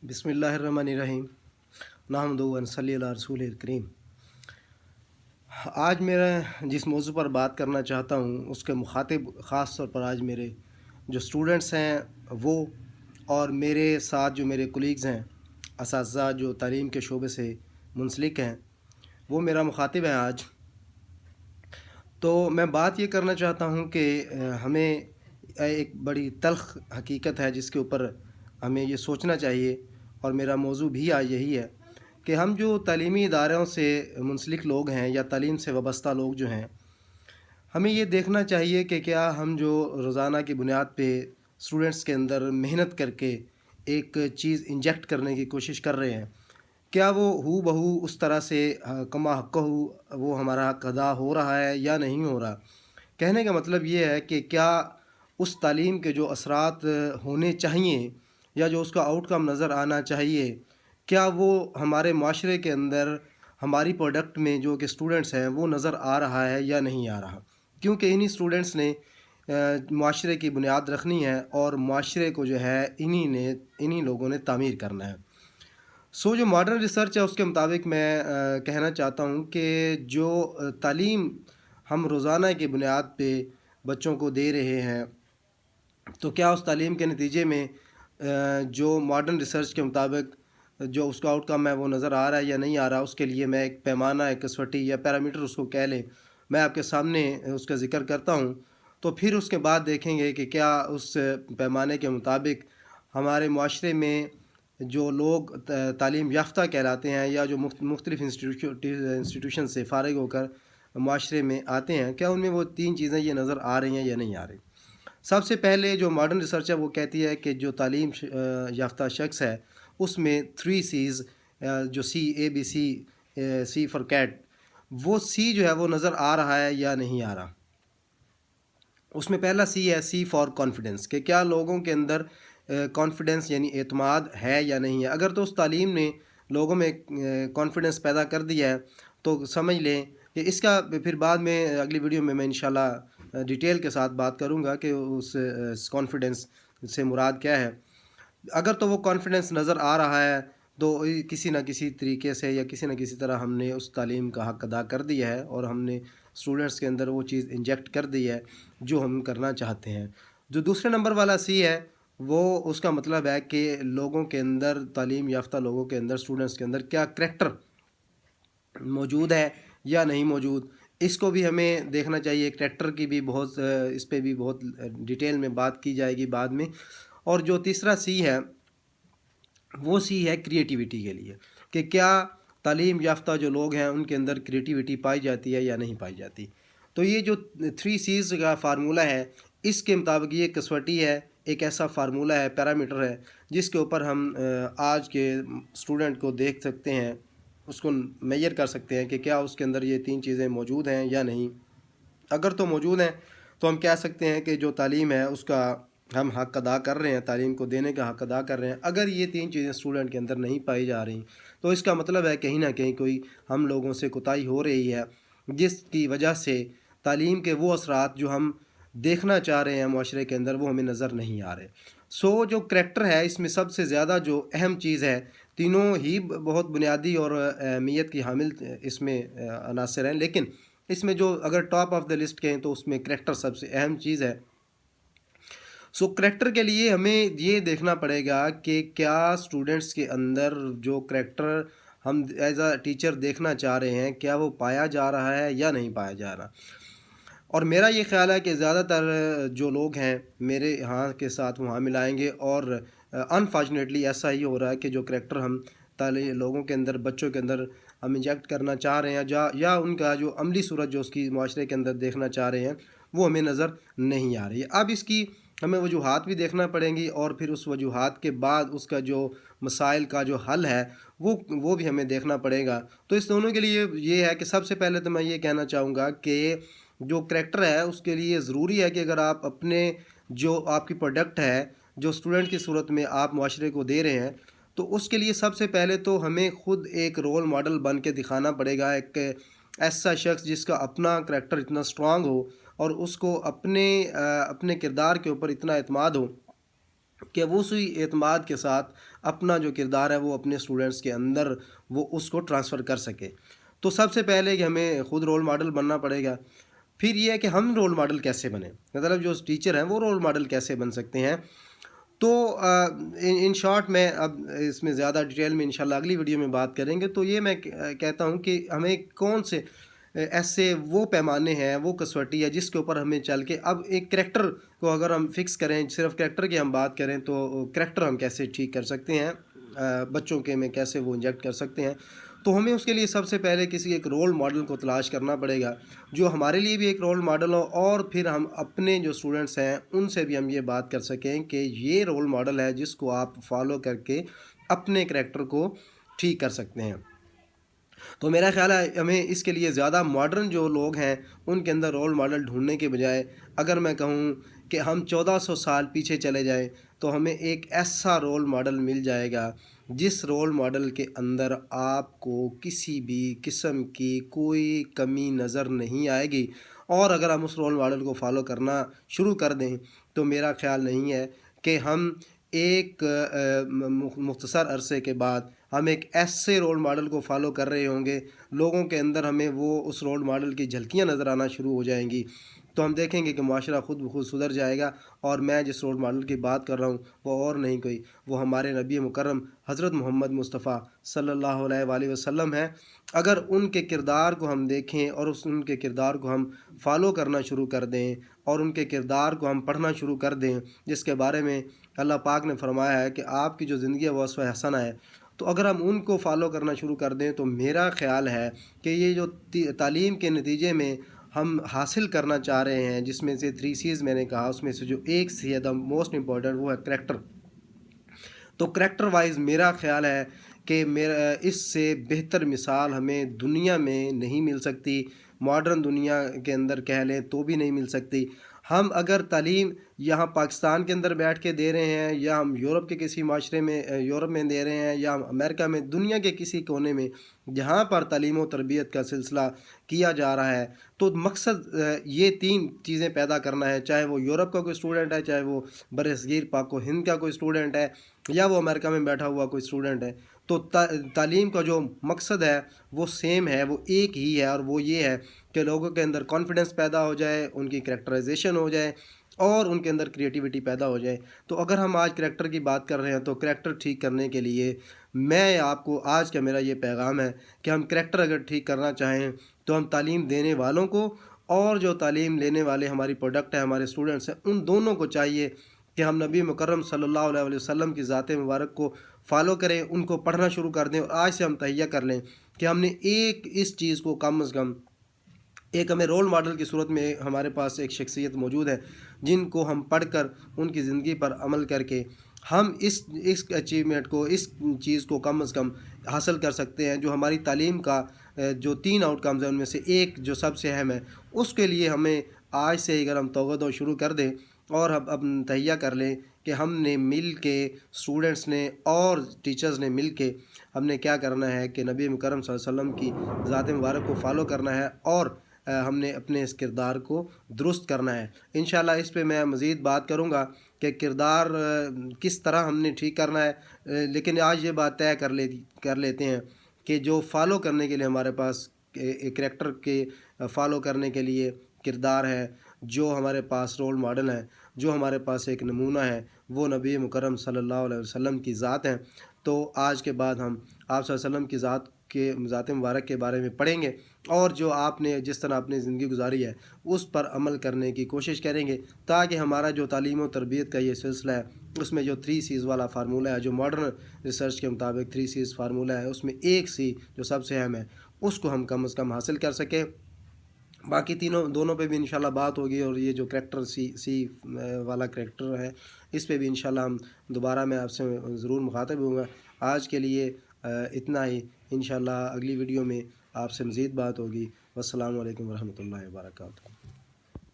بسم اللہ الرحمن الرحیم نحمدہ و نصلی علی رسول الکریم۔ آج میرا جس موضوع پر بات کرنا چاہتا ہوں اس کے مخاطب خاص طور پر آج میرے جو اسٹوڈنٹس ہیں وہ، اور میرے ساتھ جو میرے کولیگز ہیں، اساتذہ جو تعلیم کے شعبے سے منسلک ہیں، وہ میرا مخاطب ہے آج۔ تو میں بات یہ کرنا چاہتا ہوں کہ ہمیں ایک بڑی تلخ حقیقت ہے جس کے اوپر ہمیں یہ سوچنا چاہیے، اور میرا موضوع بھی آج یہی ہے کہ ہم جو تعلیمی اداروں سے منسلک لوگ ہیں یا تعلیم سے وابستہ لوگ جو ہیں، ہمیں یہ دیکھنا چاہیے کہ کیا ہم جو روزانہ کی بنیاد پہ اسٹوڈنٹس کے اندر محنت کر کے ایک چیز انجیکٹ کرنے کی کوشش کر رہے ہیں، کیا وہ ہو بہو اس طرح سے کما حق وہ ہمارا حق ادا ہو رہا ہے یا نہیں ہو رہا۔ کہنے کا مطلب یہ ہے کہ کیا اس تعلیم کے جو اثرات ہونے چاہیے یا جو اس کا آؤٹ کم نظر آنا چاہیے، کیا وہ ہمارے معاشرے کے اندر ہماری پروڈکٹ میں جو کہ اسٹوڈنٹس ہیں وہ نظر آ رہا ہے یا نہیں آ رہا، کیونکہ انہی اسٹوڈنٹس نے معاشرے کی بنیاد رکھنی ہے اور معاشرے کو جو ہے انہی لوگوں نے تعمیر کرنا ہے۔ جو ماڈرن ریسرچ ہے اس کے مطابق میں کہنا چاہتا ہوں کہ جو تعلیم ہم روزانہ کی بنیاد پہ بچوں کو دے رہے ہیں، تو کیا اس تعلیم کے نتیجے میں جو ماڈرن ریسرچ کے مطابق جو اس کا آؤٹ کم ہے وہ نظر آ رہا ہے یا نہیں آ رہا۔ اس کے لیے میں ایک پیمانہ، ایک کسوٹی یا پیرامیٹر اس کو کہہ لیں، میں آپ کے سامنے اس کا ذکر کرتا ہوں، تو پھر اس کے بعد دیکھیں گے کہ کیا اس پیمانے کے مطابق ہمارے معاشرے میں جو لوگ تعلیم یافتہ کہلاتے ہیں یا جو مختلف انسٹیٹیوشن سے فارغ ہو کر معاشرے میں آتے ہیں، کیا ان میں وہ تین چیزیں یہ نظر آ رہی ہیں یا نہیں آ رہی۔ سب سے پہلے جو ماڈرن ریسرچ ہے وہ کہتی ہے کہ جو تعلیم یافتہ شخص ہے اس میں 3 C's، جو سی فار کیٹ، وہ سی جو ہے وہ نظر آ رہا ہے یا نہیں آ رہا۔ اس میں پہلا سی ہے سی فار کانفیڈنس، کہ کیا لوگوں کے اندر کانفیڈنس یعنی اعتماد ہے یا نہیں ہے۔ اگر تو اس تعلیم نے لوگوں میں کانفیڈنس پیدا کر دیا ہے تو سمجھ لیں کہ اس کا پھر بعد میں اگلی ویڈیو میں انشاءاللہ ڈیٹیل کے ساتھ بات کروں گا کہ اس کانفیڈنس سے مراد کیا ہے۔ اگر تو وہ کانفیڈنس نظر آ رہا ہے تو کسی نہ کسی طریقے سے یا کسی نہ کسی طرح ہم نے اس تعلیم کا حق ادا کر دیا ہے اور ہم نے اسٹوڈنٹس کے اندر وہ چیز انجیکٹ کر دی ہے جو ہم کرنا چاہتے ہیں۔ جو دوسرے نمبر والا سی ہے وہ اس کا مطلب ہے کہ لوگوں کے اندر، تعلیم یافتہ لوگوں کے اندر، اسٹوڈنٹس کے اندر کیا کریکٹر موجود ہے یا نہیں موجود۔ اس کو بھی ہمیں دیکھنا چاہیے، کریکٹر کی بھی اس پہ بھی بہت ڈیٹیل میں بات کی جائے گی بعد میں۔ اور جو تیسرا سی ہے وہ سی ہے کریٹیوٹی کے لیے، کہ کیا تعلیم یافتہ جو لوگ ہیں ان کے اندر کریٹیوٹی پائی جاتی ہے یا نہیں پائی جاتی۔ تو یہ جو 3 C's کا فارمولہ ہے، اس کے مطابق یہ کسوٹی ہے، ایک ایسا فارمولہ ہے، پیرامیٹر ہے، جس کے اوپر ہم آج کے اسٹوڈنٹ کو دیکھ سکتے ہیں، اس کو میئر کر سکتے ہیں کہ کیا اس کے اندر یہ 3 چیزیں موجود ہیں یا نہیں۔ اگر تو موجود ہیں تو ہم کہہ سکتے ہیں کہ جو تعلیم ہے اس کا ہم حق ادا کر رہے ہیں، تعلیم کو دینے کا حق ادا کر رہے ہیں۔ اگر یہ 3 چیزیں اسٹوڈنٹ کے اندر نہیں پائی جا رہی تو اس کا مطلب ہے کہیں نہ کہیں کوئی ہم لوگوں سے کوتاہی ہو رہی ہے، جس کی وجہ سے تعلیم کے وہ اثرات جو ہم دیکھنا چاہ رہے ہیں معاشرے کے اندر وہ ہمیں نظر نہیں آ رہے۔ جو کریکٹر ہے اس میں سب سے زیادہ جو اہم چیز ہے، تینوں ہی بہت بنیادی اور اہمیت کی حامل اس میں عناصر ہیں، لیکن اس میں جو اگر ٹاپ آف دا لسٹ کہیں تو اس میں کریکٹر سب سے اہم چیز ہے۔ کریکٹر کے لیے ہمیں یہ دیکھنا پڑے گا کہ کیا اسٹوڈنٹس کے اندر جو کریکٹر ہم ایز اے ٹیچر دیکھنا چاہ رہے ہیں کیا وہ پایا جا رہا ہے یا نہیں پایا جا رہا۔ اور میرا یہ خیال ہے کہ زیادہ تر جو لوگ ہیں میرے یہاں کے ساتھ وہاں ملائیں گے، اور انفارچونیٹلی ایسا ہی ہو رہا ہے کہ جو کریکٹر ہم لوگوں کے اندر، بچوں کے اندر ہم انجیکٹ کرنا چاہ رہے ہیں یا ان کا جو عملی صورت جو اس کی معاشرے کے اندر دیکھنا چاہ رہے ہیں وہ ہمیں نظر نہیں آ رہی ہے۔ اب اس کی ہمیں وجوہات بھی دیکھنا پڑیں گی، اور پھر اس وجوہات کے بعد اس کا جو مسائل کا جو حل ہے وہ بھی ہمیں دیکھنا پڑے گا۔ تو اس دونوں کے لیے یہ ہے کہ سب سے پہلے تو میں یہ کہنا چاہوں گا کہ جو کریکٹر ہے اس کے لیے ضروری ہے کہ اگر آپ اپنے جو آپ کی پروڈکٹ ہے جو اسٹوڈنٹ کی صورت میں آپ معاشرے کو دے رہے ہیں، تو اس کے لیے سب سے پہلے تو ہمیں خود ایک رول ماڈل بن کے دکھانا پڑے گا، ایک ایسا شخص جس کا اپنا کریکٹر اتنا اسٹرانگ ہو اور اس کو اپنے کردار کے اوپر اتنا اعتماد ہو کہ وہ اسی اعتماد کے ساتھ اپنا جو کردار ہے وہ اپنے اسٹوڈنٹس کے اندر وہ اس کو ٹرانسفر کر سکے۔ تو سب سے پہلے کہ ہمیں خود رول ماڈل بننا پڑے گا، پھر یہ ہے کہ ہم رول ماڈل کیسے بنیں، مطلب جو ٹیچر ہیں وہ رول ماڈل کیسے بن سکتے ہیں۔ تو ان شارٹ میں اب اس میں زیادہ ڈیٹیل میں انشاءاللہ اگلی ویڈیو میں بات کریں گے۔ تو یہ میں کہتا ہوں کہ ہمیں کون سے ایسے وہ پیمانے ہیں، وہ کسوٹی ہے جس کے اوپر ہمیں چل کے اب ایک کریکٹر کو اگر ہم فکس کریں، صرف کریکٹر کی ہم بات کریں تو کریکٹر ہم کیسے ٹھیک کر سکتے ہیں، بچوں کے میں کیسے وہ انجیکٹ کر سکتے ہیں۔ تو ہمیں اس کے لیے سب سے پہلے کسی ایک رول ماڈل کو تلاش کرنا پڑے گا جو ہمارے لیے بھی ایک رول ماڈل ہو، اور پھر ہم اپنے جو اسٹوڈنٹس ہیں ان سے بھی ہم یہ بات کر سکیں کہ یہ رول ماڈل ہے جس کو آپ فالو کر کے اپنے کریکٹر کو ٹھیک کر سکتے ہیں۔ تو میرا خیال ہے ہمیں اس کے لیے زیادہ ماڈرن جو لوگ ہیں ان کے اندر رول ماڈل ڈھونڈنے کے بجائے اگر میں کہوں کہ ہم 1400 سال پیچھے چلے جائیں تو ہمیں ایک ایسا رول ماڈل مل جائے گا جس رول ماڈل کے اندر آپ کو کسی بھی قسم کی کوئی کمی نظر نہیں آئے گی، اور اگر ہم اس رول ماڈل کو فالو کرنا شروع کر دیں تو میرا خیال نہیں ہے کہ ہم ایک مختصر عرصے کے بعد ہم ایک ایسے رول ماڈل کو فالو کر رہے ہوں گے، لوگوں کے اندر ہمیں وہ اس رول ماڈل کی جھلکیاں نظر آنا شروع ہو جائیں گی، تو ہم دیکھیں گے کہ معاشرہ خود بخود سدھر جائے گا۔ اور میں جس رول ماڈل کی بات کر رہا ہوں وہ اور نہیں کوئی، وہ ہمارے نبی مکرم حضرت محمد مصطفیٰ صلی اللہ علیہ وآلہ وسلم ہے۔ اگر ان کے کردار کو ہم دیکھیں اور ان کے کردار کو ہم فالو کرنا شروع کر دیں اور ان کے کردار کو ہم پڑھنا شروع کر دیں، جس کے بارے میں اللہ پاک نے فرمایا ہے کہ آپ کی جو زندگی ہے وہ اسوہ حسنہ ہے، تو اگر ہم ان کو فالو کرنا شروع کر دیں تو میرا خیال ہے کہ یہ جو تعلیم کے نتیجے میں ہم حاصل کرنا چاہ رہے ہیں، جس میں سے 3 C's میں نے کہا، اس میں سے جو ایک سی ہے دا موسٹ امپورٹنٹ وہ ہے کریکٹر۔ تو کریکٹر وائز میرا خیال ہے کہ اس سے بہتر مثال ہمیں دنیا میں نہیں مل سکتی، ماڈرن دنیا کے اندر کہہ لیں تو بھی نہیں مل سکتی۔ ہم اگر تعلیم یہاں پاکستان کے اندر بیٹھ کے دے رہے ہیں، یا ہم یورپ کے کسی معاشرے میں یورپ میں دے رہے ہیں، یا ہم امریکہ میں، دنیا کے کسی کونے میں جہاں پر تعلیم و تربیت کا سلسلہ کیا جا رہا ہے، تو مقصد یہ 3 چیزیں پیدا کرنا ہے، چاہے وہ یورپ کا کوئی اسٹوڈنٹ ہے، چاہے وہ بر صغیر پاک و ہند کا کوئی اسٹوڈنٹ ہے، یا وہ امریکہ میں بیٹھا ہوا کوئی اسٹوڈنٹ ہے۔ تو تعلیم کا جو مقصد ہے وہ سیم ہے، وہ ایک ہی ہے، اور وہ یہ ہے کہ لوگوں کے اندر کانفیڈنس پیدا ہو جائے، ان کی کریکٹرائزیشن ہو جائے، اور ان کے اندر کریٹیوٹی پیدا ہو جائے۔ تو اگر ہم آج کریکٹر کی بات کر رہے ہیں تو کریکٹر ٹھیک کرنے کے لیے میں آپ کو آج کا میرا یہ پیغام ہے کہ ہم کریکٹر اگر ٹھیک کرنا چاہیں تو ہم تعلیم دینے والوں کو اور جو تعلیم لینے والے ہماری پروڈکٹ ہے، ہمارے اسٹوڈنٹس ہیں، ان دونوں کو چاہیے کہ ہم نبی مکرم صلی اللہ علیہ وآلہ وسلم کی ذات مبارک کو فالو کریں، ان کو پڑھنا شروع کر دیں، اور آج سے ہم تہیہ کر لیں کہ ہم نے ایک اس چیز کو کم از کم ایک ہمیں رول ماڈل کی صورت میں ہمارے پاس ایک شخصیت موجود ہے جن کو ہم پڑھ کر ان کی زندگی پر عمل کر کے ہم اس اچیومنٹ کو، اس چیز کو کم از کم حاصل کر سکتے ہیں، جو ہماری تعلیم کا جو 3 آؤٹ کمز ہیں ان میں سے ایک جو سب سے اہم ہے، اس کے لیے ہمیں آج سے اگر ہم توغہ شروع کر دیں اور اب تہیہ کر لیں کہ ہم نے مل کے، اسٹوڈنٹس نے اور ٹیچرز نے مل کے ہم نے کیا کرنا ہے کہ نبی مکرم صلی اللہ علیہ وسلم کی ذات مبارک کو فالو کرنا ہے، اور ہم نے اپنے اس کردار کو درست کرنا ہے۔ انشاءاللہ اس پہ میں مزید بات کروں گا کہ کردار کس طرح ہم نے ٹھیک کرنا ہے، لیکن آج یہ بات طے کر لیتے ہیں کہ جو فالو کرنے کے لیے ہمارے پاس ایک کریکٹر کے فالو کرنے کے لیے کردار ہے، جو ہمارے پاس رول ماڈل ہیں، جو ہمارے پاس ایک نمونہ ہے، وہ نبی مکرم صلی اللہ علیہ وسلم کی ذات ہیں۔ تو آج کے بعد ہم آپ صلی اللہ علیہ وسلم کی ذات مبارک کے بارے میں پڑھیں گے، اور جو آپ نے جس طرح اپنی زندگی گزاری ہے اس پر عمل کرنے کی کوشش کریں گے، تاکہ ہمارا جو تعلیم و تربیت کا یہ سلسلہ ہے اس میں جو 3 C's والا فارمولہ ہے، جو ماڈرن ریسرچ کے مطابق 3 C's فارمولہ ہے، اس میں ایک سی جو سب سے اہم ہے اس کو ہم کم از کم حاصل کر سکیں۔ باقی دونوں پہ بھی انشاءاللہ بات ہوگی، اور یہ جو کریکٹر سی والا کریکٹر ہے اس پہ بھی انشاءاللہ ہم دوبارہ میں آپ سے ضرور مخاطب ہوں گا۔ آج کے لیے اتنا ہی، انشاءاللہ اگلی ویڈیو میں آپ سے مزید بات ہوگی۔ والسلام علیکم ورحمۃ اللہ وبرکاتہ۔